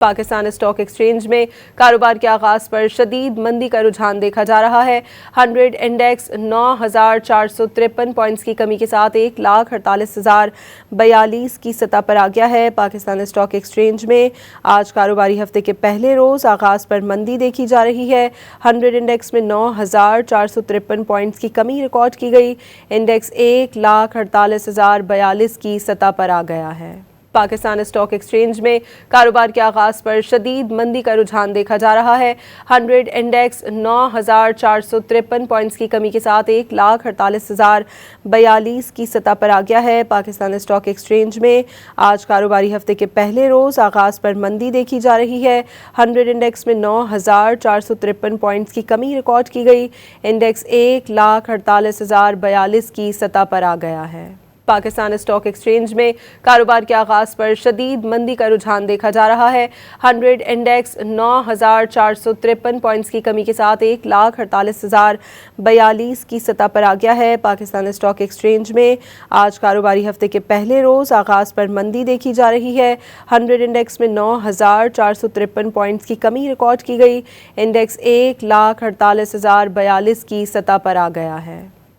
Pakistan stock exchange میں کاروبار کے آغاز پر شدید مندی کا رجحان دیکھا جا رہا ہے۔ 100 انڈیکس 9,453 پوائنٹس کی کمی کے ساتھ 1,48,042 کی سطح پر آ گیا ہے۔ پاکستان اسٹاک ایکسچینج میں آج کاروباری ہفتے کے پہلے روز آغاز پر مندی دیکھی جا رہی ہے۔ 100 انڈیکس میں 9,453 پوائنٹس کی کمی ریکارڈ کی گئی۔ انڈیکس 1,48,042 کی سطح پر آ گیا ہے۔ پاکستان اسٹاک ایکسچینج میں کاروبار کے آغاز پر شدید مندی کا رجحان دیکھا جا رہا ہے۔ 100 انڈیکس 9,453 پوائنٹس کی کمی کے ساتھ 1,48,042 کی سطح پر آ گیا ہے۔ پاکستان اسٹاک ایکسچینج میں آج کاروباری ہفتے کے پہلے روز آغاز پر مندی دیکھی جا رہی ہے۔ 100 انڈیکس میں 9,453 پوائنٹس کی کمی ریکارڈ کی گئی۔ انڈیکس 1,48,042 کی سطح پر آ گیا ہے۔ پاکستان اسٹاک ایکسچینج میں کاروبار کے آغاز پر شدید مندی کا رجحان دیکھا جا رہا ہے۔ 100 انڈیکس 9,453 پوائنٹس کی کمی کے ساتھ 1,48,042 کی سطح پر آ گیا ہے۔ پاکستان اسٹاک ایکسچینج میں آج کاروباری ہفتے کے پہلے روز آغاز پر مندی دیکھی جا رہی ہے۔ 100 انڈیکس میں 9,453 پوائنٹس کی کمی ریکارڈ کی گئی۔ انڈیکس 1,48,042 کی سطح پر آ گیا ہے۔